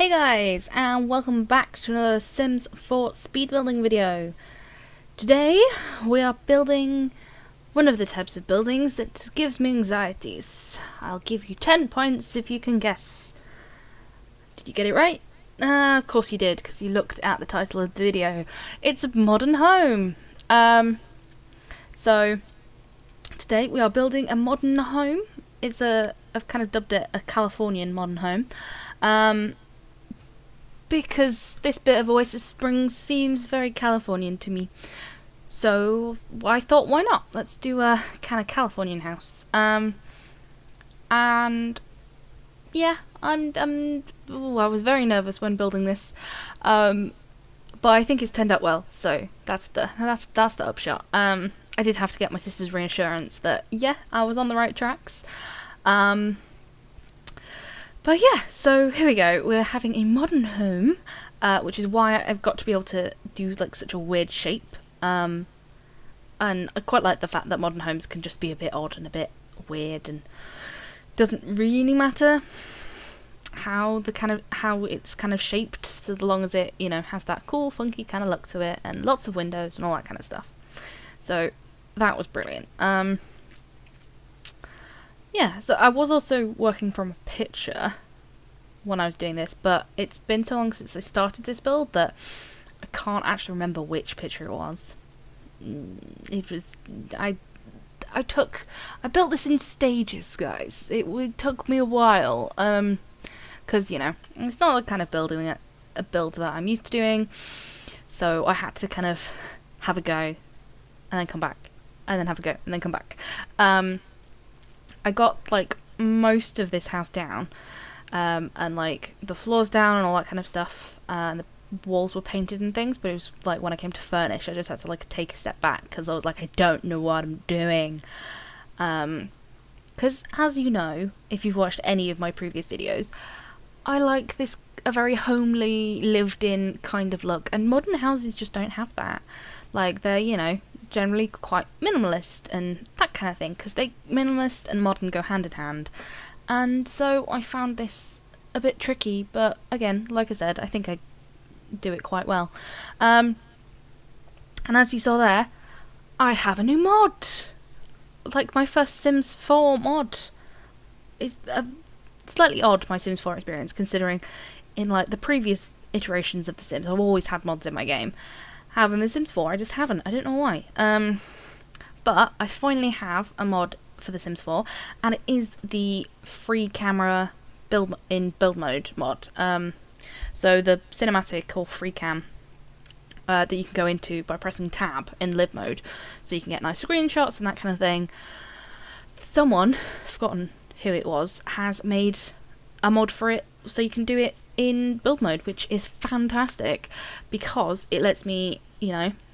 Hey guys, and welcome back to another Sims 4 speed building video. Today we are building one of the types of buildings that gives me anxieties. I'll give you 10 points if you can guess. Did you get it right? Of course you did, because you looked at the title of the video. It's a modern home. So today we are building a modern home. I've kind of dubbed it a Californian modern home. Because this bit of Oasis Springs seems very Californian to me. So I thought, why not? Let's do a kind of Californian house. And yeah, I was very nervous when building this, but I think it's turned out well. So that's the upshot. I did have to get my sister's reassurance that yeah, I was on the right tracks. But yeah, so here we go. We're having a modern home, which is why I've got to be able to do like such a weird shape. And I quite like the fact that modern homes can just be a bit odd and a bit weird, and doesn't really matter how it's kind of shaped, so long as it, has that cool, funky kind of look to it, and lots of windows and all that kind of stuff. So that was brilliant. Yeah, so I was also working from a picture when I was doing this, but it's been so long since I started this build that I can't actually remember which picture it was. I built this in stages, guys. It took me a while, because, it's not the kind of a build that I'm used to doing, so I had to kind of have a go, and then come back, and then have a go, and then come back. I got like most of this house down, and like the floors down and all that kind of stuff, and the walls were painted and things, but it was like when I came to furnish, I just had to like take a step back because I was like, I don't know what I'm doing. Because as you know, if you've watched any of my previous videos, I like a very homely, lived-in kind of look, and modern houses just don't have that. Like they're, generally quite minimalist and that kind of thing, because minimalist and modern go hand in hand, and so I found this a bit tricky, but again, like I said, I think I do it quite well. And as you saw there, I have a new mod. Like my first Sims 4 mod is slightly odd, my Sims 4 experience, considering in like the previous iterations of The Sims I've always had mods in my game. Having The Sims 4, I just haven't. I don't know why. But I finally have a mod for The Sims 4, and it is the free camera build mode mod. So the cinematic or free cam that you can go into by pressing tab in live mode, so you can get nice screenshots and that kind of thing. Someone, forgotten who it was, has made a mod for it so you can do it in build mode, which is fantastic because it lets me,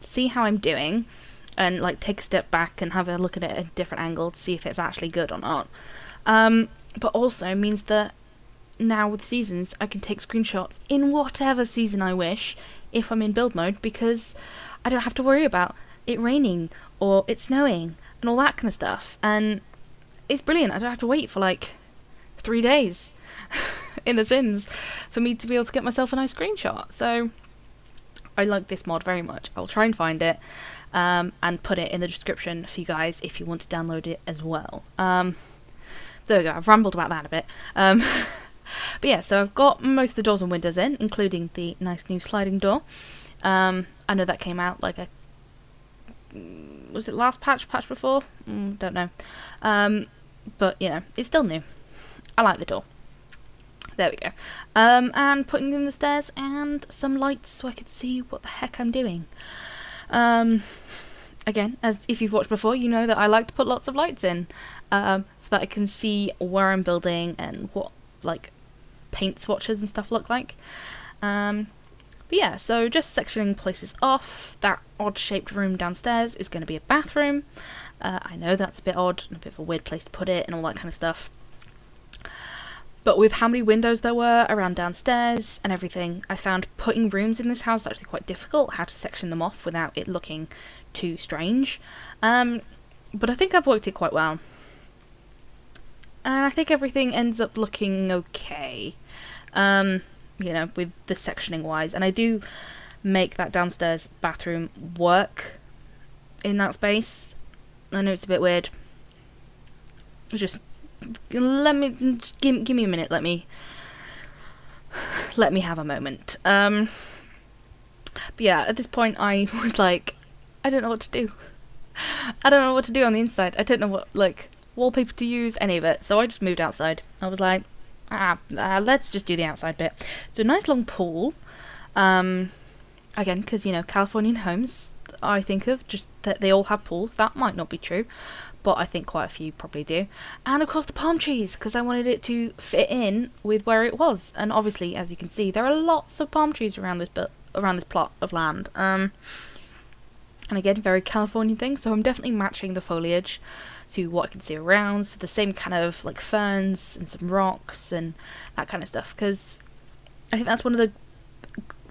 see how I'm doing and like take a step back and have a look at it at a different angle to see if it's actually good or not. But also means that now with seasons I can take screenshots in whatever season I wish if I'm in build mode, because I don't have to worry about it raining or it snowing and all that kind of stuff, and it's brilliant. I don't have to wait for like 3 days in The Sims for me to be able to get myself a nice screenshot. So I like this mod very much. I'll try and find it and put it in the description for you guys if you want to download it as well. There we go, I've rambled about that a bit. But yeah, so I've got most of the doors and windows in, including the nice new sliding door. I know that came out like was it last patch before? Don't know. But it's still new. I like the door. There we go. And putting in the stairs and some lights so I can see what the heck I'm doing. Again, as if you've watched before, you know that I like to put lots of lights in, so that I can see where I'm building and what like paint swatches and stuff look like. But yeah, so just sectioning places off. That odd shaped room downstairs is going to be a bathroom. I know that's a bit odd and a bit of a weird place to put it and all that kind of stuff. But with how many windows there were around downstairs and everything, I found putting rooms in this house is actually quite difficult, how to section them off without it looking too strange. But I think I've worked it quite well. And I think everything ends up looking okay. you know, with the sectioning wise. And I do make that downstairs bathroom work in that space. I know it's a bit weird. Just give me a minute. Let me have a moment. But yeah, at this point I was like, I don't know what to do. I don't know what to do on the inside. I don't know what, like, wallpaper to use, any of it. So I just moved outside. I was like, let's just do the outside bit. So a nice long pool. Again, because, you know, Californian homes, I think of just that they all have pools. That might not be true, but I think quite a few probably do. And of course the palm trees, because I wanted it to fit in with where it was. And obviously, as you can see, there are lots of palm trees around this plot of land. And again, very Californian thing, so I'm definitely matching the foliage to what I can see around. So the same kind of like ferns and some rocks and that kind of stuff, because I think that's one of the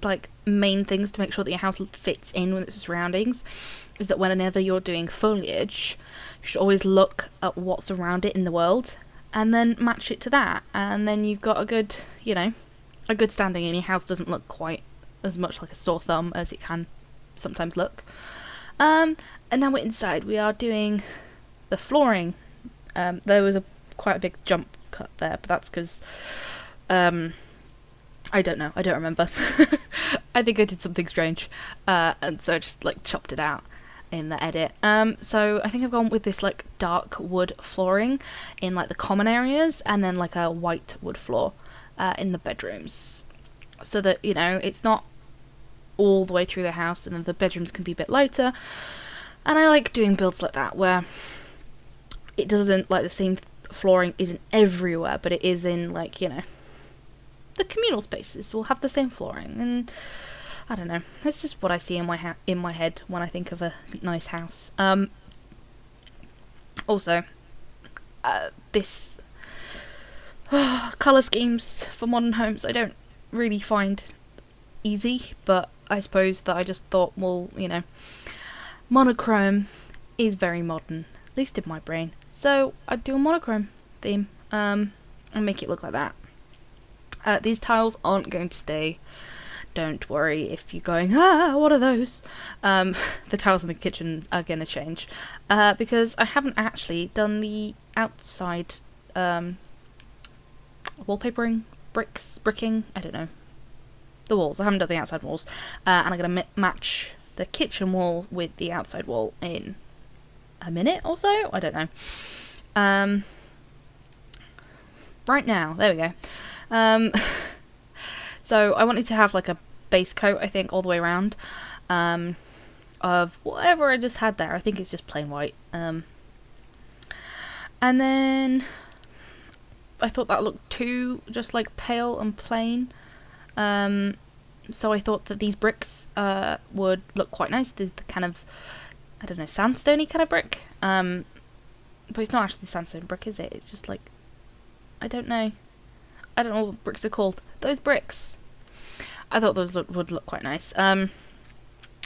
like main things to make sure that your house fits in with its surroundings, is that whenever you're doing foliage, you should always look at what's around it in the world and then match it to that, and then you've got a good, you know, a good standing, and your house doesn't look quite as much like a sore thumb as it can sometimes look. And now we're inside. We are doing the flooring. There was quite a big jump cut there, but that's because I don't know. I don't remember. I think I did something strange, and so I just like chopped it out in the edit. So I think I've gone with this like dark wood flooring in like the common areas, and then like a white wood floor in the bedrooms, so that, you know, it's not all the way through the house, and then the bedrooms can be a bit lighter. And I like doing builds like that, where it doesn't, like, the same flooring isn't everywhere, but it is in, like, you know, the communal spaces will have the same flooring. And I don't know, that's just what I see in my head when I think of a nice house. Also, this colour schemes for modern homes I don't really find easy, but I suppose that I just thought, well, you know, monochrome is very modern, at least in my brain, so I'd do a monochrome theme and make it look like that. These tiles aren't going to stay, don't worry if you're going, what are those? The tiles in the kitchen are going to change, because I haven't actually done the outside wallpapering, bricking, I don't know, the walls. I haven't done the outside walls, and I'm going to match the kitchen wall with the outside wall in a minute or so. I don't know. Right now, there we go. So I wanted to have like a base coat, I think, all the way around, of whatever I just had there. I think it's just plain white. And then I thought that looked too just like pale and plain. So I thought that these bricks would look quite nice. The kind of, I don't know, sandstone-y kind of brick. But it's not actually sandstone brick, is it? It's just like, I don't know what bricks are called. Those bricks. I thought those would look quite nice. And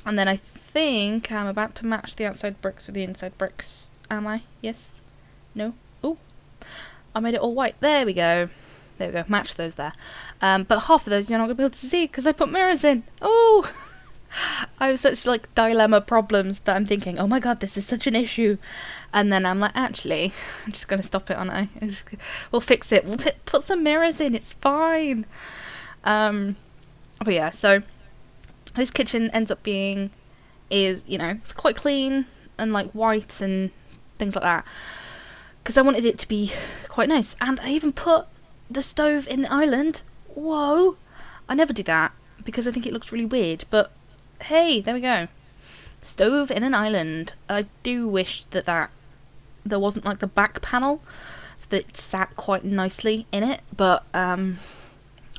then I think I'm about to match the outside bricks with the inside bricks. Am I? Yes? No? Oh, I made it all white. There we go. There we go, match those there. But half of those you're not going to be able to see because I put mirrors in. Oh! I have such, like, dilemma problems that I'm thinking, oh my god, this is such an issue. And then I'm like, actually, I'm just going to stop it, aren't I? We'll fix it. We'll put some mirrors in. It's fine. But yeah, so this kitchen ends up being, you know, it's quite clean and, like, white and things like that. Because I wanted it to be quite nice. And I even put the stove in the island. Whoa! I never do that because I think it looks really weird, but hey, there we go. Stove in an island. I do wish that there wasn't like the back panel, so that it sat quite nicely in it, but I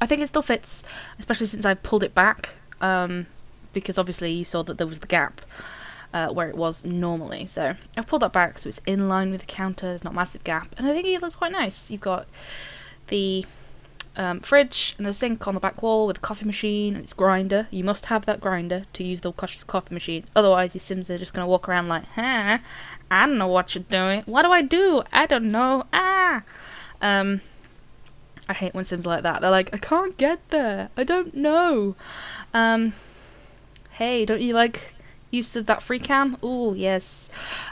think it still fits, especially since I pulled it back, because obviously you saw that there was the gap where it was normally, so I've pulled that back so it's in line with the counter, there's not a massive gap, and I think it looks quite nice. You've got the fridge and the sink on the back wall with a coffee machine and its grinder. You must have that grinder to use the coffee machine, otherwise your Sims are just going to walk around like, I don't know what you're doing. What do? I don't know. And I hate when Sims are like that. They're like, I can't get there. I don't know. Hey, don't you like use of that free cam? Oh, yes.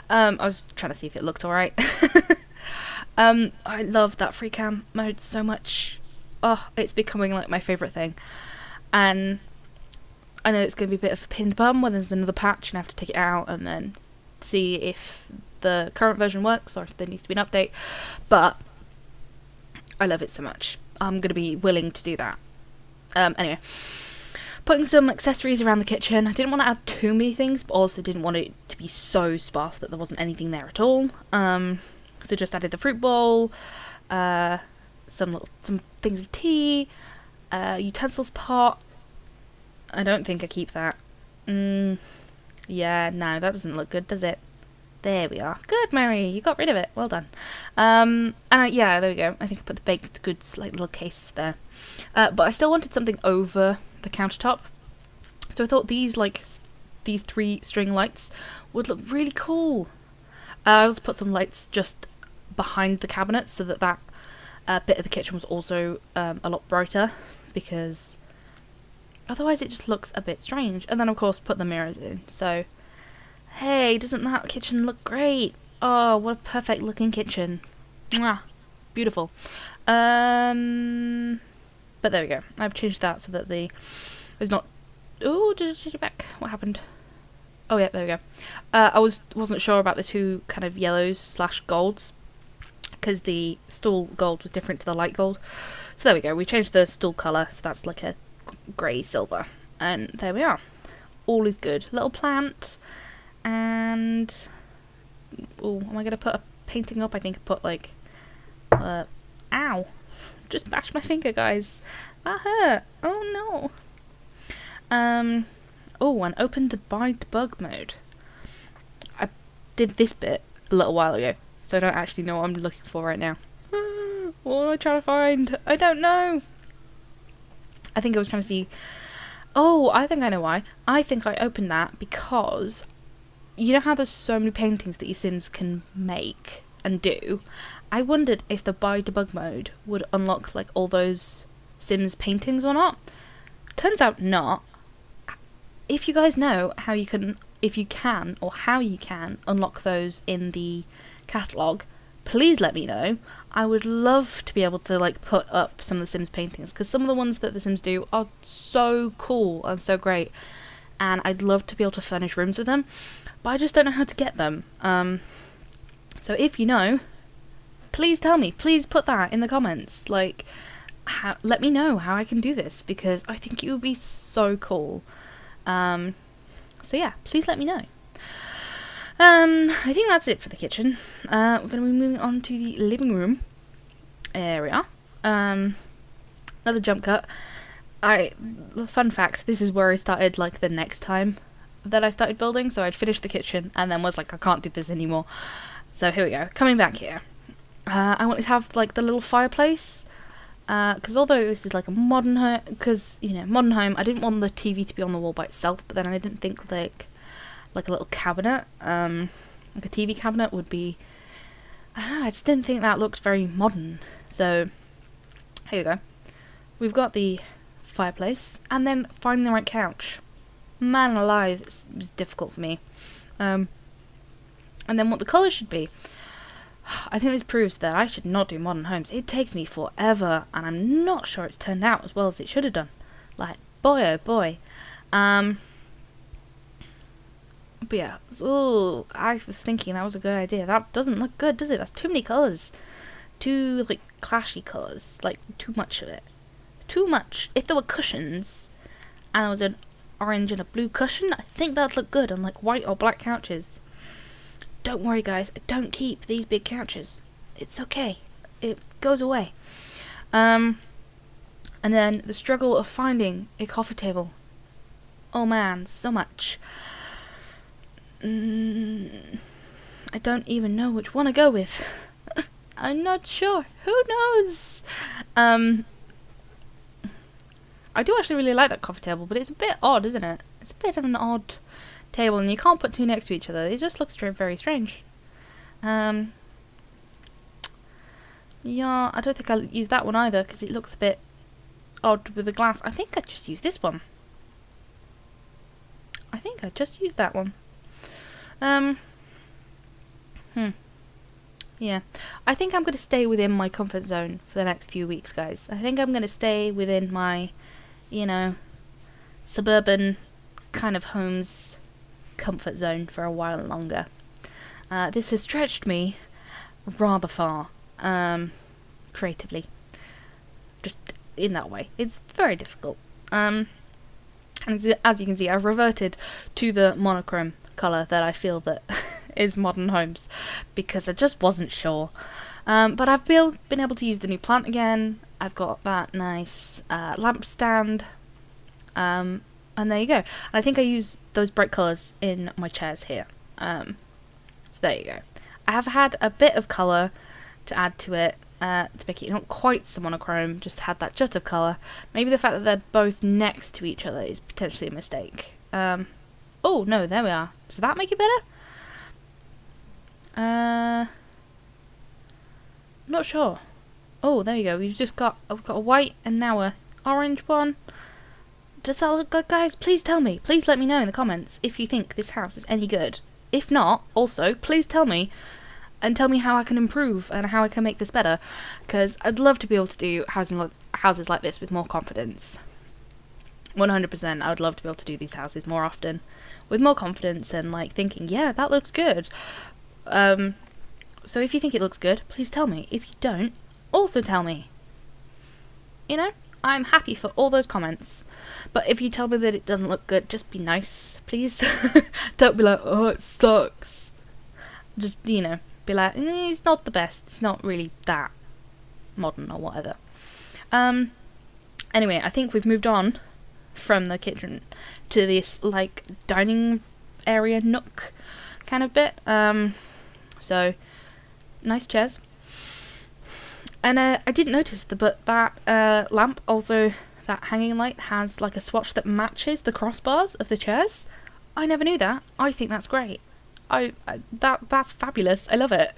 I was trying to see if it looked alright. I love that free cam mode so much. Oh, it's becoming like my favourite thing. And I know it's going to be a bit of a pain in the bum when there's another patch and I have to take it out and then see if the current version works or if there needs to be an update. But I love it so much. I'm going to be willing to do that. Anyway, putting some accessories around the kitchen. I didn't want to add too many things, but also didn't want it to be so sparse that there wasn't anything there at all. So just added the fruit bowl, some things of tea, utensils pot. I don't think I keep that. Yeah, no, that doesn't look good, does it? There we are. Good, Mary. You got rid of it. Well done. Yeah, there we go. I think I put the baked goods like little case there. But I still wanted something over the countertop. So I thought these 3 string lights would look really cool. I also put some lights just behind the cabinets so that bit of the kitchen was also a lot brighter, because otherwise it just looks a bit strange. And then of course put the mirrors in. So hey, doesn't that kitchen look great? Oh, what a perfect looking kitchen. Mwah. Beautiful. But there we go. I've changed that so that there's not... Oh, did I change it back? What happened? Oh yeah, there we go. I wasn't sure about the 2 kind of yellows / golds, because the stool gold was different to the light gold. So there we go. We changed the stool colour, so that's like a grey silver. And there we are. All is good. Little plant. And oh, am I gonna put a painting up? I think I put like ow, just bashed my finger, guys. That hurt. Oh no. Oh, and opened the buy debug mode. I did this bit a little while ago, so I don't actually know what I'm looking for right now. What am I trying to find? I don't know. I think I was trying to see. Oh, I think I know why. I think I opened that because you know how there's so many paintings that your Sims can make and do? I wondered if the buy debug mode would unlock like all those Sims paintings or not. Turns out not. If you guys know how you can, if you can, or how you can unlock those in the catalogue, please let me know. I would love to be able to like put up some of the Sims paintings, because some of the ones that the Sims do are so cool and so great, and I'd love to be able to furnish rooms with them. But I just don't know how to get them. So if you know, please tell me. Please put that in the comments. Like, let me know how I can do this, because I think it would be so cool. So yeah, please let me know. I think that's it for the kitchen. We're going to be moving on to the living room area. Another jump cut. Fun fact, this is where I started like the next time that I started building, so I'd finished the kitchen and then was like, I can't do this anymore. So here we go, coming back here. I wanted to have like the little fireplace, because although this is like a modern home, modern home, I didn't want the TV to be on the wall by itself, but then I didn't think like a little cabinet, like a TV cabinet would be, I don't know, I just didn't think that looked very modern. So here we go. We've got the fireplace, and then finding the right couch. Man alive, it was difficult for me. And then what the colour should be. I think this proves that I should not do modern homes. It takes me forever, and I'm not sure it's turned out as well as it should have done. Like, boy oh boy. But yeah, ooh, I was thinking that was a good idea. That doesn't look good, does it? That's too many colours. Too, like, clashy colours. Like, too much of it. Too much. If there were cushions, and there was an orange and a blue cushion, I think that'd look good on, like, white or black couches. Don't worry, guys. I don't keep these big couches. It's okay. It goes away. And then the struggle of finding a coffee table. Oh man, so much. I don't even know which one to go with. I'm not sure. Who knows? I do actually really like that coffee table, but it's a bit odd, isn't it? It's a bit of an odd table, and you can't put two next to each other. It just looks very strange. Yeah, I don't think I'll use that one either because it looks a bit odd with the glass. I think I just used this one. I think I just used that one. Yeah. I think I'm going to stay within my comfort zone for the next few weeks, guys. I think I'm going to stay within my, you know, suburban kind of home's comfort zone for a while longer. This has stretched me rather far, creatively. Just in that way. It's very difficult. And as you can see, I've reverted to the monochrome colour that I feel that is Modern Homes, because I just wasn't sure. But I've been able to use the new plant again. I've got that nice lamp stand. And there you go. And I think I use those bright colours in my chairs here. So there you go. I have had a bit of colour to add to it, to make it not quite so monochrome, just had that jut of colour. Maybe the fact that they're both next to each other is potentially a mistake. Oh, no, there we are. Does that make it better? Not sure. Oh, there you go. We've got a white and now a orange one. Does that look good, guys? Please tell me. Please let me know in the comments if you think this house is any good. If not, also, please tell me. And tell me how I can improve and how I can make this better. Because I'd love to be able to do houses like this with more confidence. 100%, I would love to be able to do these houses more often. With more confidence and, like, thinking, yeah, that looks good. So if you think it looks good, please tell me. If you don't, also tell me. You know? I'm happy for all those comments. But if you tell me that it doesn't look good, just be nice, please. Don't be like, oh, it sucks. Just, you know, be like, it's not the best. It's not really that modern or whatever. Anyway, I think we've moved on from the kitchen to this, like, dining area nook kind of bit. So, nice chairs. And I didn't notice but that lamp, also that hanging light, has like a swatch that matches the crossbars of the chairs. I never knew that. I think that's great. That's fabulous. I love it.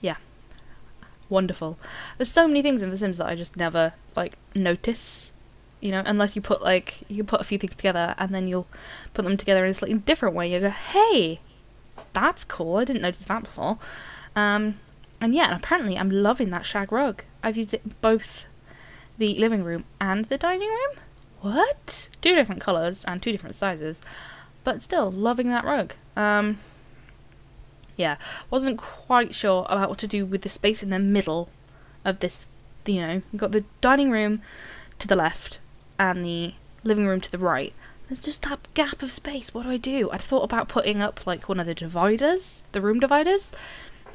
Yeah, wonderful. There's so many things in The Sims that I just never like notice. You know, unless you put you put a few things together and then you'll put them together in a slightly different way. You go, hey, that's cool. I didn't notice that before. And yeah, and apparently I'm loving that shag rug. I've used it in both the living room and the dining room. What? 2 different colours and 2 different sizes, but still loving that rug. Yeah, wasn't quite sure about what to do with the space in the middle of this. You know, you've got the dining room to the left and the living room to the right. There's just that gap of space. What do? I thought about putting up like one of the dividers, the room dividers.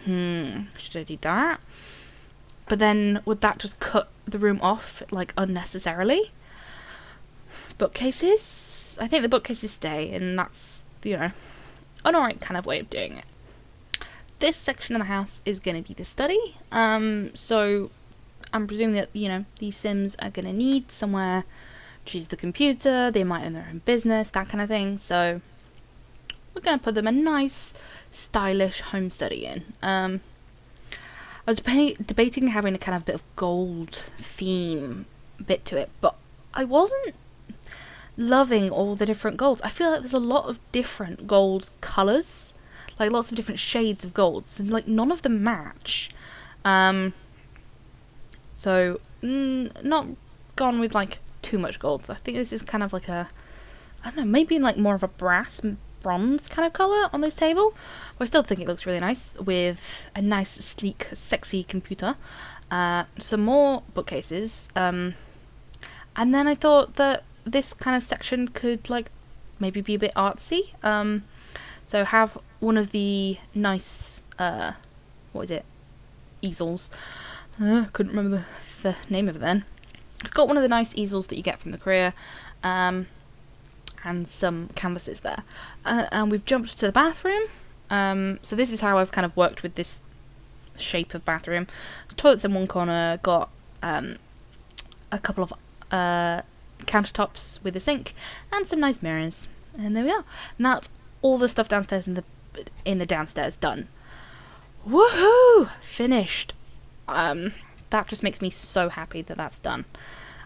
Should I do that? But then would that just cut the room off like unnecessarily? Bookcases? I think the bookcases stay, and that's, you know, an alright kind of way of doing it. This section of the house is going to be the study. So I'm presuming that, you know, these Sims are going to need somewhere to use the computer. They might own their own business, that kind of thing. So we're going to put them a nice, stylish home study in. I was debating having a kind of bit of gold theme bit to it, but I wasn't loving all the different golds. I feel like there's a lot of different gold colours, like lots of different shades of golds, and like none of them match. So not gone with like too much golds. I think this is kind of like a, I don't know, maybe like more of a bronze kind of colour on this table. But I still think it looks really nice with a nice, sleek, sexy computer. Some more bookcases. And then I thought that this kind of section could like maybe be a bit artsy. So have one of the nice, what is it? Easels. Couldn't remember the name of it then. It's got one of the nice easels that you get from the courier. And some canvases there. And we've jumped to the bathroom. So this is how I've kind of worked with this shape of bathroom. Toilets in one corner, got a couple of countertops with a sink and some nice mirrors. And there we are. And that's all the stuff downstairs in the downstairs done. Woohoo! Finished. That just makes me so happy that that's done.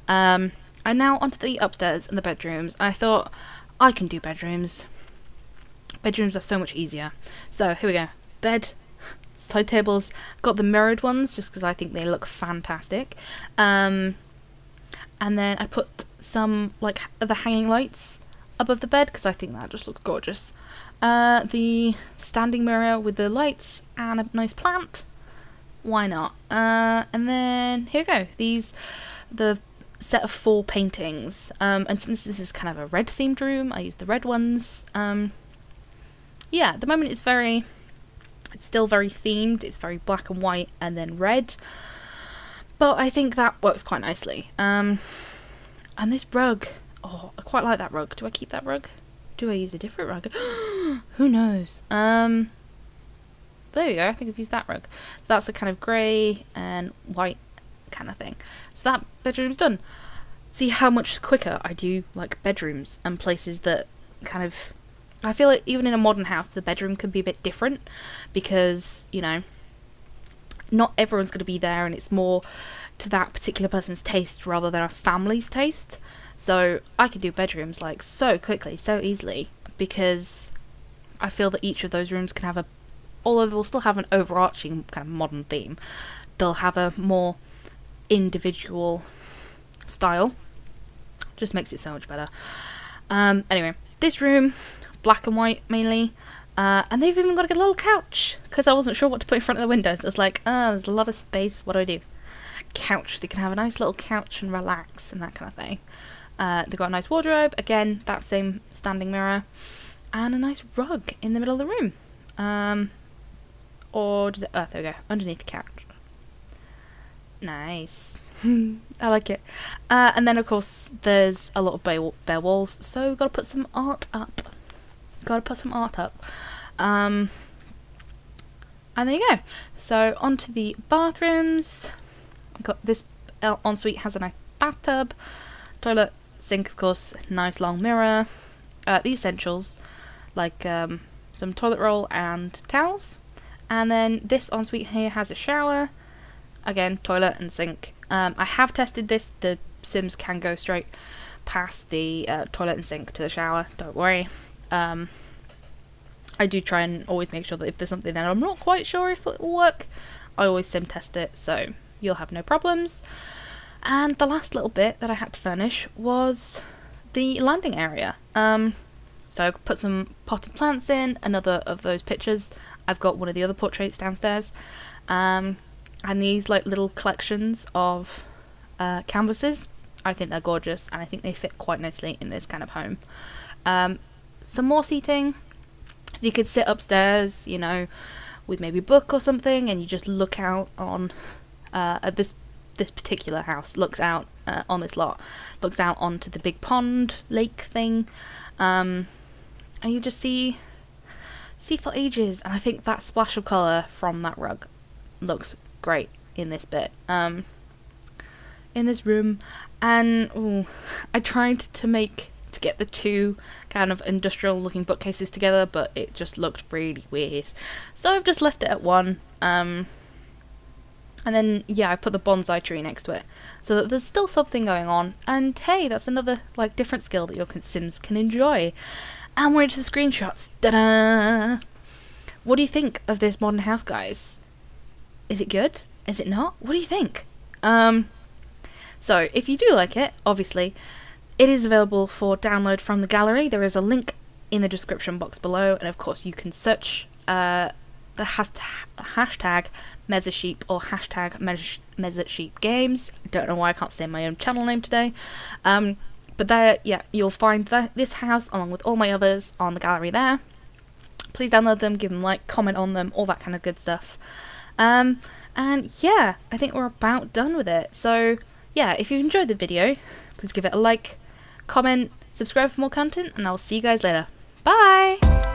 And now onto the upstairs and the bedrooms. And I thought, I can do bedrooms. Bedrooms are so much easier. So here we go. Bed, side tables. I've got the mirrored ones just because I think they look fantastic. And then I put some like the hanging lights above the bed because I think that just looks gorgeous. The standing mirror with the lights and a nice plant. Why not? And then here we go. The set of 4 paintings. And since this is kind of a red themed room, I used the red ones. Yeah, at the moment it's still very themed. It's very black and white and then red. But I think that works quite nicely. And this rug. Oh, I quite like that rug. Do I keep that rug? Do I use a different rug? Who knows? There we go. I think I've used that rug. So that's a kind of grey and white kind of thing. So that bedroom's done. See how much quicker I do like bedrooms and places that kind of... I feel like even in a modern house, the bedroom can be a bit different because, you know, not everyone's going to be there and it's more to that particular person's taste rather than a family's taste. So I can do bedrooms like so quickly, so easily, because I feel that each of those rooms can have although they'll still have an overarching kind of modern theme, they'll have a more individual style. Just makes it so much better. Anyway, this room, black and white mainly, and they've even got a little couch, because I wasn't sure what to put in front of the windows. It was like, there's a lot of space, what do I do? Couch, they can have a nice little couch and relax and that kind of thing. They've got a nice wardrobe, again, that same standing mirror, and a nice rug in the middle of the room. Or does it, there we go, underneath the couch. Nice. I like it. And then of course there's a lot of bare walls, so we've got to put some art up. And there you go. So onto the bathrooms. Got this ensuite has a nice bathtub, toilet, sink, of course, nice long mirror. The essentials like some toilet roll and towels. And then this ensuite here has a shower, again toilet and sink. I have tested this. The Sims can go straight past the toilet and sink to the shower. Don't worry. I do try and always make sure that if there's something that I'm not quite sure if it will work, I always sim test it, so you'll have no problems. And the last little bit that I had to furnish was the landing area. So I put some potted plants in, another of those pictures. I've got one of the other portraits downstairs. And these like little collections of canvases. I think they're gorgeous and I think they fit quite nicely in this kind of home. Some more seating. So you could sit upstairs, you know, with maybe a book or something, and you just look out on at this particular house. Looks out on this lot. Looks out onto the big pond lake thing, and you just see for ages. And I think that splash of colour from that rug looks great in this bit. In this room, and I tried to get the two kind of industrial looking bookcases together, but it just looked really weird, so I've just left it at one. And then I put the bonsai tree next to it so that there's still something going on, and hey, that's another like different skill that your Sims can enjoy. And we're into the screenshots. Ta-da! What do you think of this modern house, guys? Is it good? Is it not? What do you think? So, if you do like it, obviously, it is available for download from the gallery. There is a link in the description box below, and of course you can search the hashtag Mezersheep or hashtag Mezersheep Games. I don't know why I can't say my own channel name today. But there, you'll find this house along with all my others on the gallery there. Please download them, give them a like, comment on them, all that kind of good stuff. And yeah, I think we're about done with it. So yeah, if you enjoyed the video, please give it a like, comment, subscribe for more content, and I'll see you guys later. Bye!